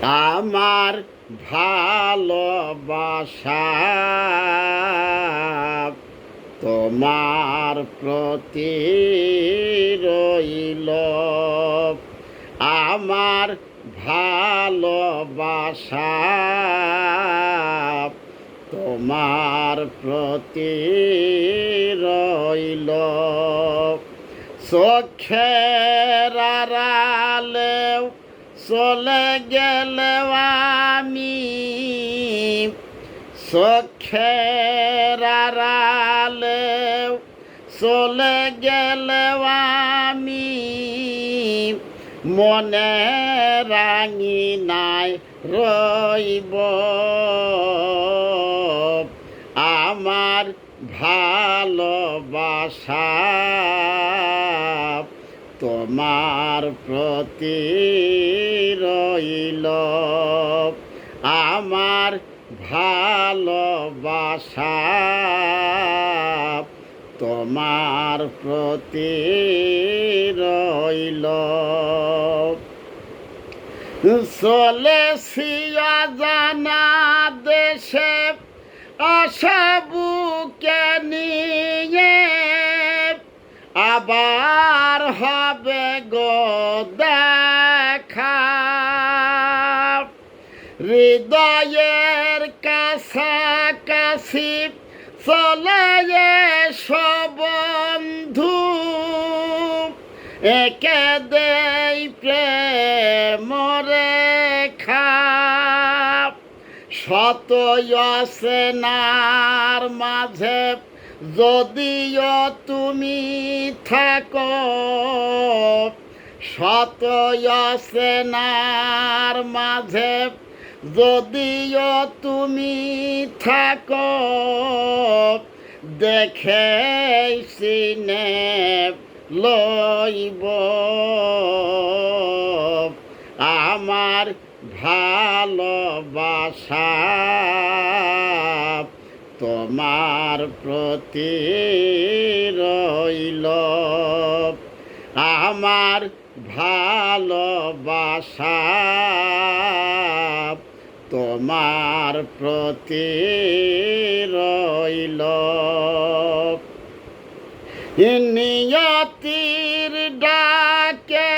আমার ভালোবাসা তোমার প্রতি রইল। আমার ভালোবাসা তোমার প্রতি রইল। চোখের আড়ালেও চলে গেলেও আমি, চোখের আড়ালেও চলে গেলেও আমি, মনে রাঙিনায় রইব। আমার ভালোবাসা তোমার প্রতি রইল। আমার ভালোবাসা তোমার প্রতি রইল। চলেছি অজানা দেশে আশা বুকে নিয়ে, আবার হবে গো দেখা। হৃদয়ের কাছাকাছি চলে এসো বন্ধু, একে দেই প্রেম রেখা। শত অচেনার মাঝে যদিও তুমি থাকো, শত অচেনার মাঝে যদিও তুমি থাকো, দেখে চিনে লইব। আমার ভালোবাসা তোমার প্রতি রইল। আমার ভালোবাসা তোমার প্রতি রইল। নিয়তির ডাকে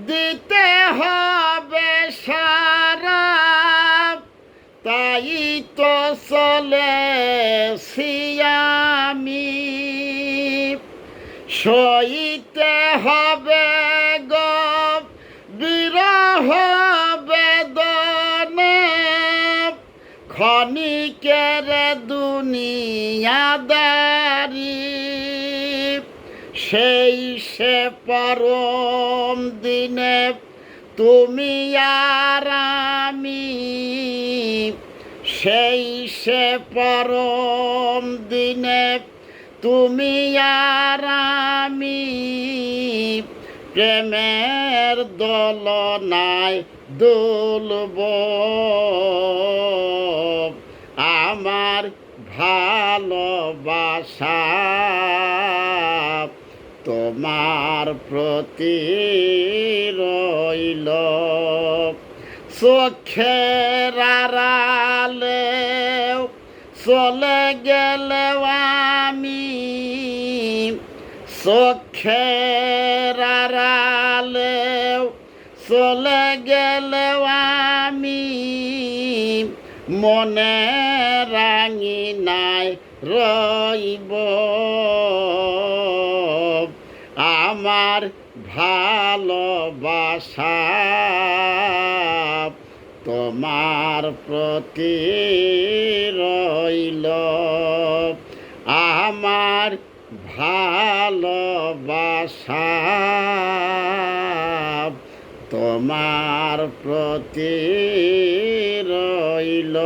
দিতে হবে সারা, তাই তো চলেছি আমি। সইতে হবে গো বিরহ বেদনা, ক্ষণিকের দুনিয়াদারি। সেই সে পরম দিনে তুমি আর আমি, সেই সে পরম দিনে তুমি আর আমি, প্রেমের দোলনায় দুলব। আমার ভালোবাসা তোমার প্রতি রইল। চোখের আড়ালেও চলে গেলেও আমি, চোখের আড়ালেও চলে গেলেও আমি, মনে রাঙিনায় রইব। আমার ভালোবাসা তোমার প্রতি রইল। আমার ভালোবাসা তোমার প্রতি রইল।